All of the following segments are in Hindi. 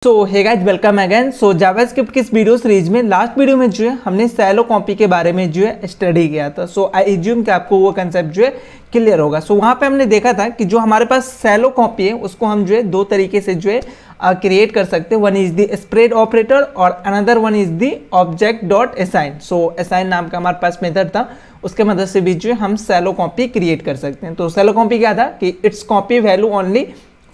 सो हे गाइस वेलकम अगेन। सो जावास्क्रिप्ट की इस वीडियो सीरीज में लास्ट वीडियो में जो है हमने शैलो कॉपी के बारे में जो है स्टडी किया था। सो आई एज्यूम कि आपको वो कंसेप्ट जो है क्लियर होगा। सो वहाँ पे हमने देखा था कि जो हमारे पास शैलो कॉपी है उसको हम जो है दो तरीके से जो है क्रिएट कर सकते हैं। One is the spread operator और another one is the object dot assign. So assign नाम का हमारे पास मेथड था, उसके मदद से भी जो है हम शैलो कॉपी क्रिएट कर सकते हैं। तो शैलो कॉपी क्या था कि it's copy value only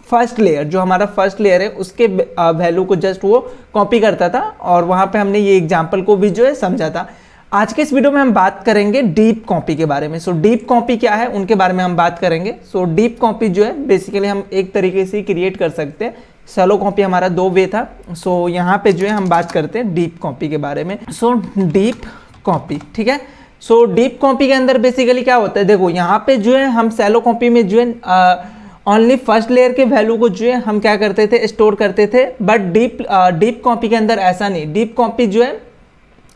first layer, जो हमारा फर्स्ट लेयर है उसके वैल्यू को जस्ट वो कॉपी करता था, और वहाँ पे हमने ये एग्जांपल को भी जो है समझा था। आज के इस वीडियो में हम बात करेंगे डीप कॉपी के बारे में। सो डीप कॉपी क्या है उनके बारे में हम बात करेंगे। सो डीप कॉपी जो है बेसिकली हम एक तरीके से क्रिएट कर सकते हैं। शैलो कॉपी हमारा दो वे था। सो यहाँ पे जो है हम बात करते हैं डीप कॉपी के बारे में। सो डीप कॉपी, ठीक है। सो डीप कॉपी के अंदर बेसिकली क्या होता है, देखो यहाँ पे जो है हम शैलो कॉपी में जो है ओनली फर्स्ट लेयर के वैल्यू को जो है हम क्या करते थे, स्टोर करते थे। बट डीप कॉपी के अंदर ऐसा नहीं। डीप कॉपी जो है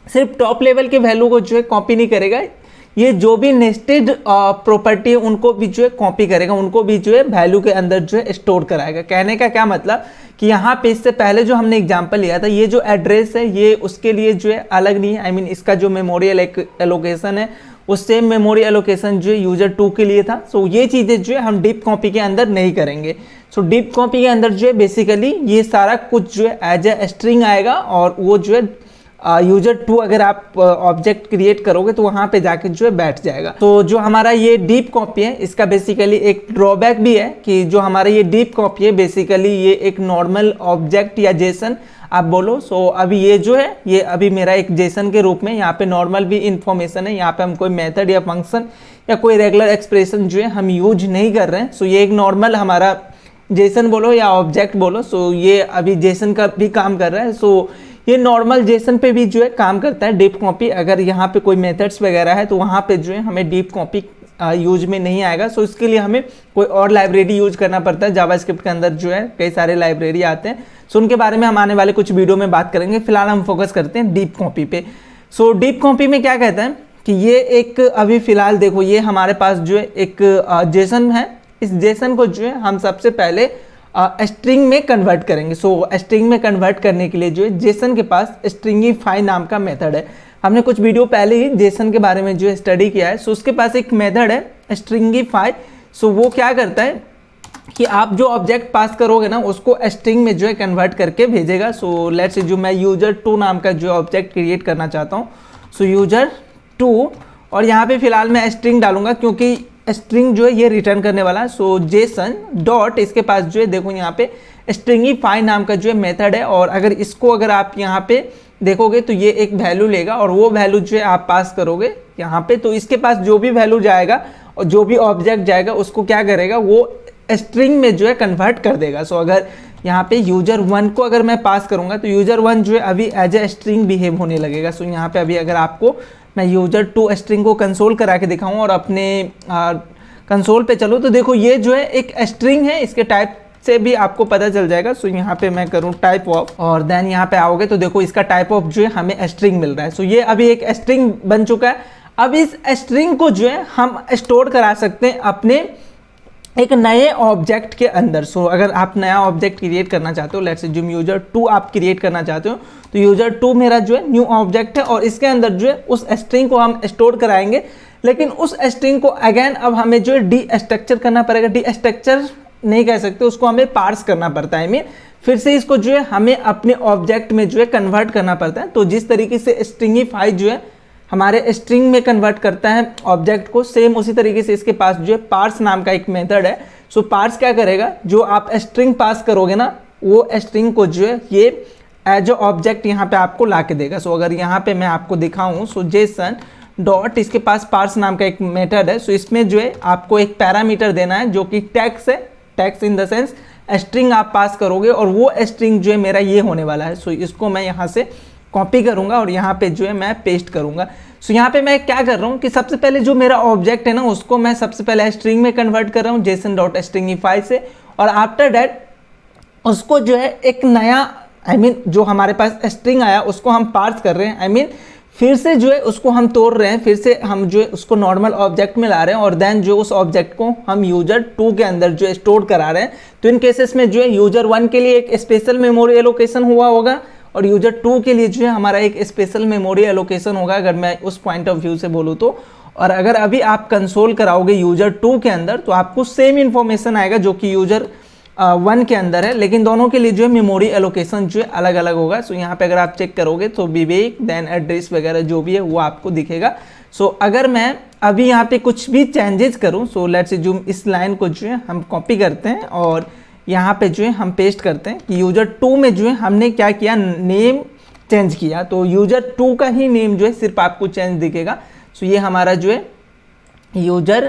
सिर्फ टॉप लेवल के वैल्यू को जो है कॉपी नहीं करेगा, ये जो भी नेस्टेड प्रॉपर्टी है उनको भी जो है कॉपी करेगा, उनको भी जो है वैल्यू के अंदर जो है स्टोर कराएगा। कहने का क्या मतलब कि यहाँ पे इससे पहले जो हमने एग्जांपल लिया था, ये जो एड्रेस है ये उसके लिए जो है अलग नहीं है। आई मीन इसका जो मेमोरियल एलोकेशन है उस सेम मेमोरी एलोकेशन जो है यूजर 2 के लिए था। सो ये चीज़ें जो है हम डीप कॉपी के अंदर नहीं करेंगे। सो डीप कॉपी के अंदर जो है बेसिकली ये सारा कुछ जो है एज ए स्ट्रिंग आएगा, और वो जो है यूजर 2 अगर आप ऑब्जेक्ट क्रिएट करोगे तो वहाँ पे जाके जो है बैठ जाएगा। तो जो हमारा ये डीप कॉपी है इसका बेसिकली एक ड्रॉबैक भी है कि जो हमारा ये डीप कॉपी है बेसिकली ये एक नॉर्मल ऑब्जेक्ट या जेसन आप बोलो। सो अभी ये जो है ये अभी मेरा एक जेसन के रूप में यहाँ पे नॉर्मल भी इंफॉर्मेशन है, यहाँ पे हम कोई मेथड या फंक्शन या कोई रेगुलर एक्सप्रेशन जो है हम यूज नहीं कर रहे हैं। सो ये एक नॉर्मल हमारा जेसन बोलो या ऑब्जेक्ट बोलो। सो ये अभी जेसन का भी काम कर रहा है। सो ये नॉर्मल जेसन पे भी जो है काम करता है डीप कॉपी। अगर यहाँ पे कोई मेथड्स वगैरह है तो वहाँ पे जो है हमें डीप कॉपी यूज में नहीं आएगा। सो इसके लिए हमें कोई और लाइब्रेरी यूज करना पड़ता है। जावास्क्रिप्ट के अंदर जो है कई सारे लाइब्रेरी आते हैं। सो उनके बारे में हम आने वाले कुछ वीडियो में बात करेंगे। फिलहाल हम फोकस करते हैं डीप कॉपी पे। सो डीप कॉपी में क्या कहता है कि ये एक अभी फिलहाल देखो ये हमारे पास जो है एक जेसन है। इस जेसन को जो है हम सबसे पहले स्ट्रिंग में कन्वर्ट करेंगे। सो स्ट्रिंग में कन्वर्ट करने के लिए जो है जेसन के पास स्ट्रिंगीफाई नाम का मेथड है। हमने कुछ वीडियो पहले ही जेसन के बारे में जो है स्टडी किया है। सो उसके पास एक मेथड है स्ट्रिंगीफाई। सो वो क्या करता है कि आप जो ऑब्जेक्ट पास करोगे ना उसको स्ट्रिंग में जो है कन्वर्ट करके भेजेगा। सो लेट्स से जो मैं यूजर 2 नाम का जो ऑब्जेक्ट क्रिएट करना चाहता हूँ, सो यूजर 2, और यहाँ पे फिलहाल मैं स्ट्रिंग डालूंगा क्योंकि स्ट्रिंग जो है ये रिटर्न करने वाला है। सो जेसन डॉट इसके पास जो है देखो यहाँ पे स्ट्रिंगीफाई नाम का जो है मेथड है, और अगर इसको अगर आप यहाँ पे देखोगे तो ये एक वैल्यू लेगा और वो वैल्यू जो है आप पास करोगे यहाँ पे, तो इसके पास जो भी वैल्यू जाएगा और जो भी ऑब्जेक्ट जाएगा उसको क्या करेगा वो स्ट्रिंग में जो है कन्वर्ट कर देगा। सो अगर यहाँ पे यूजर 1 को अगर मैं पास करूँगा तो यूजर 1 जो है अभी एज ए स्ट्रिंग बिहेव होने लगेगा। सो यहाँ पे अभी अगर आपको मैं यूजर 2 स्ट्रिंग को कंसोल करा के दिखाऊँ और अपने कंसोल पे चलो तो देखो ये जो है एक स्ट्रिंग है, इसके टाइप से भी आपको पता चल जाएगा। सो यहाँ पे मैं करूँ टाइप ऑफ, और देन यहाँ पे आओगे तो देखो इसका टाइप ऑफ जो है हमें स्ट्रिंग मिल रहा है। सो ये अभी एक स्ट्रिंग बन चुका है। अब इस स्ट्रिंग को जो है हम स्टोर करा सकते हैं अपने एक नए ऑब्जेक्ट के अंदर। सो अगर आप नया ऑब्जेक्ट क्रिएट करना चाहते हो, लेट्स जो यूजर 2 आप क्रिएट करना चाहते हो, तो यूजर 2 मेरा जो है न्यू ऑब्जेक्ट है और इसके अंदर जो है उस स्ट्रिंग को हम स्टोर कराएंगे। लेकिन उस स्ट्रिंग को अगेन अब हमें जो है डी स्ट्रक्चर करना पड़ेगा। डी स्ट्रक्चर नहीं कह सकते, उसको हमें पार्स करना पड़ता है। मीन फिर से इसको जो है हमें अपने ऑब्जेक्ट में जो है कन्वर्ट करना पड़ता है। तो जिस तरीके से स्ट्रिंगीफाई जो है हमारे स्ट्रिंग में कन्वर्ट करता है ऑब्जेक्ट को, सेम उसी तरीके से इसके पास जो है पार्स नाम का एक मेथड है। सो पार्स क्या करेगा, जो आप स्ट्रिंग पास करोगे ना वो स्ट्रिंग को जो है ये एज ऑब्जेक्ट यहाँ पे आपको ला के देगा। सो अगर यहाँ पे मैं आपको दिखाऊँ, सो जेसन डॉट इसके पास पार्स नाम का एक मेथड है। सो इसमें जो है आपको एक पैरामीटर देना है जो कि टैक्स है। Tax in the sense string आप पास करोगे और वो स्ट्रिंग जो है मेरा ये होने वाला है। सो इसको मैं यहाँ से कॉपी करूंगा और यहाँ पे जो है मैं पेस्ट करूंगा। सो यहाँ पे मैं क्या कर रहा हूँ कि सबसे पहले जो मेरा ऑब्जेक्ट है ना उसको मैं सबसे पहले स्ट्रिंग में कन्वर्ट कर रहा हूँ जेसन डॉट स्ट्रिंगीफाई से, और आफ्टर दैट उसको जो है एक नया जो हमारे पास स्ट्रिंग आया उसको हम पार्स कर रहे हैं। फिर से जो है उसको हम तोड़ रहे हैं, फिर से हम जो है उसको नॉर्मल ऑब्जेक्ट में ला रहे हैं और देन जो उस ऑब्जेक्ट को हम यूजर 2 के अंदर जो है स्टोर करा रहे हैं। तो इन केसेस में जो है यूजर 1 के लिए एक स्पेशल मेमोरी एलोकेशन हुआ होगा और यूजर 2 के लिए जो है हमारा एक स्पेशल मेमोरी एलोकेशन होगा, अगर मैं उस पॉइंट ऑफ व्यू से बोलूँ तो। और अगर अभी आप कंसोल कराओगे यूजर 2 के अंदर तो आपको सेम इन्फॉर्मेशन आएगा जो कि यूजर 1 के अंदर है, लेकिन दोनों के लिए जो है मेमोरी एलोकेशन जो है अलग अलग होगा। सो यहाँ पे अगर आप चेक करोगे तो विवेक देन एड्रेस वगैरह जो भी है वो आपको दिखेगा। सो अगर मैं अभी यहाँ पे कुछ भी चेंजेस करूँ, सो लेट्स अज्यूम इस लाइन को जो है हम कॉपी करते हैं और यहाँ पे जो है हम पेस्ट करते हैं कि यूजर 2 में जो है हमने क्या किया, नेम चेंज किया। तो यूजर 2 का ही नेम जो है सिर्फ आपको चेंज दिखेगा। सो ये हमारा जो है यूजर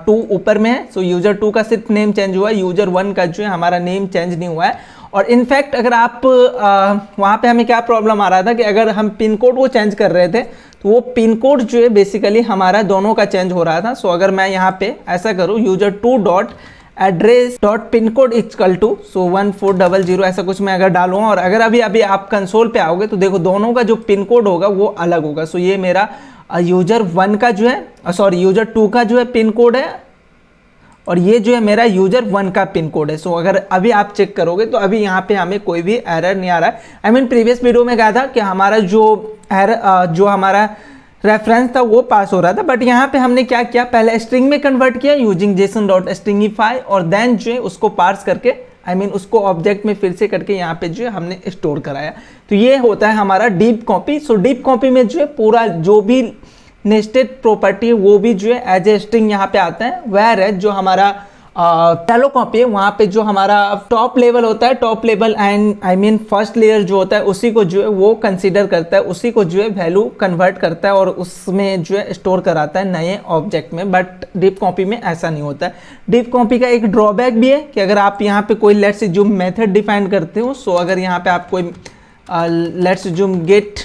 2 ऊपर में है, सो यूजर 2 का सिर्फ नेम चेंज हुआ है, यूजर 1 का जो है हमारा नेम चेंज नहीं हुआ है। और इनफैक्ट अगर आप वहाँ पे हमें क्या प्रॉब्लम आ रहा था कि अगर हम पिन कोड को चेंज कर रहे थे तो वो पिन कोड जो है बेसिकली हमारा दोनों का चेंज हो रहा था। सो अगर मैं यहाँ पे ऐसा करूँ user 2 dot address dot pin code equal to 1400 ऐसा कुछ मैं अगर डालूँ और अगर अभी आप कंसोल पे आओगे तो देखो दोनों का जो पिन कोड होगा वो अलग होगा। सो ये मेरा यूजर 1 का जो है सॉरी यूजर 2 का जो है पिन कोड है और ये जो है मेरा यूजर 1 का पिन कोड है। सो अगर अभी आप चेक करोगे तो अभी यहाँ पे हमें कोई भी एरर नहीं आ रहा है। आई मीन प्रीवियस वीडियो में कहा था कि हमारा जो हमारा रेफरेंस था वो पास हो रहा था, बट यहाँ पे हमने क्या किया, पहले स्ट्रिंग में कन्वर्ट किया यूजिंग जेसन डॉट स्ट्रिंगिफाई और देन जो है उसको पार्स करके उसको ऑब्जेक्ट में फिर से करके यहाँ पे जो है हमने स्टोर कराया। तो ये होता है हमारा deep copy. So deep copy में जो है पूरा जो भी नेस्टेड प्रॉपर्टी है वो भी जो है एज ए स्ट्रिंग यहाँ पे आता है, वेयर है जो हमारा शैलो कॉपी है वहाँ पे जो हमारा टॉप लेवल होता है, top level and first layer जो होता है उसी को जो है वो कंसीडर करता है, उसी को जो है वैल्यू कन्वर्ट करता है और उसमें जो है स्टोर कराता है नए ऑब्जेक्ट में। बट डीप कॉपी में ऐसा नहीं होता है। डीप कॉपी का एक ड्रॉबैक भी है कि अगर आप यहाँ पे कोई लेट्स जो मेथड डिफाइन करते हो, सो अगर यहाँ पे आप कोई let's zoom gate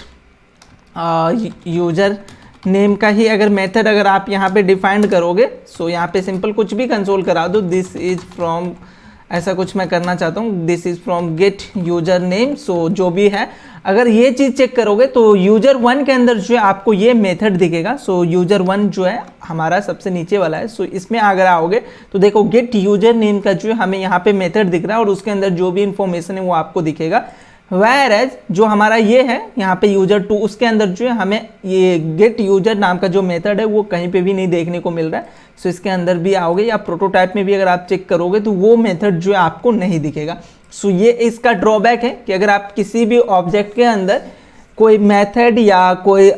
user name का ही अगर मेथड अगर आप यहाँ पे डिफाइंड करोगे, सो यहाँ पे सिंपल कुछ भी कंसोल करा दो, दिस इज फ्रॉम ऐसा कुछ मैं करना चाहता हूँ, this is from get user name. So जो भी है अगर ये चीज़ चेक करोगे तो यूजर 1 के अंदर जो है आपको ये मेथड दिखेगा। सो यूजर 1 जो है हमारा सबसे नीचे वाला है। सो इसमें अगर आओगे तो देखो गेट यूजर नेम का जो है हमें यहाँ पे मेथड दिख रहा है और उसके अंदर जो भी इंफॉर्मेशन है वो आपको दिखेगा। वेयर एज जो हमारा ये है यहाँ पे यूजर 2 उसके अंदर जो है हमें ये गेट यूजर नाम का जो मेथड है वो कहीं पे भी नहीं देखने को मिल रहा है। सो इसके अंदर भी आओगे या प्रोटोटाइप में भी अगर आप चेक करोगे तो वो मेथड जो है आपको नहीं दिखेगा। सो ये इसका ड्रॉबैक है कि अगर आप किसी भी ऑब्जेक्ट के अंदर कोई मेथड या कोई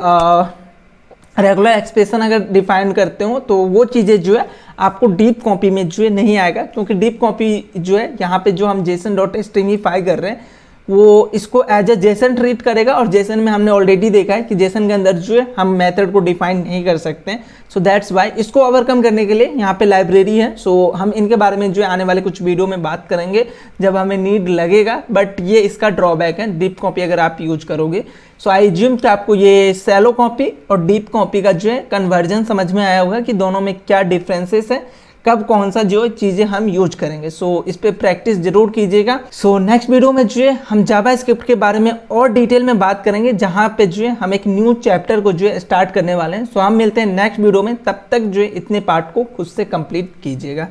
रेगुलर एक्सप्रेशन अगर डिफाइन करते हो तो वो चीज़ें जो है आपको डीप कॉपी में जो है नहीं आएगा, क्योंकि डीप कॉपी जो है यहाँ पे जो हम जेसन डॉट स्ट्रिंगिफाई कर रहे हैं वो इसको एज ए जेसन ट्रीट करेगा और जेसन में हमने ऑलरेडी देखा है कि जेसन के अंदर जो है हम मेथड को डिफाइन नहीं कर सकते हैं। सो दैट्स वाई इसको ओवरकम करने के लिए यहाँ पे लाइब्रेरी है। सो हम इनके बारे में जो है आने वाले कुछ वीडियो में बात करेंगे जब हमें नीड लगेगा, बट ये इसका ड्रॉबैक है डीप कॉपी अगर आप यूज करोगे। सो आई ज्यूम कि आपको ये शैलो कॉपी और डीप कॉपी का जो है कन्वर्जन समझ में आया होगा कि दोनों में क्या डिफरेंसेस है, कब कौन सा जो चीज़ें हम यूज करेंगे। सो इस पे प्रैक्टिस जरूर कीजिएगा। सो नेक्स्ट वीडियो में जो है हम जावास्क्रिप्ट के बारे में और डिटेल में बात करेंगे, जहां पे जो है हम एक न्यू चैप्टर को जो है स्टार्ट करने वाले हैं। सो हम मिलते हैं नेक्स्ट वीडियो में, तब तक जो है इतने पार्ट को खुद से कंप्लीट कीजिएगा।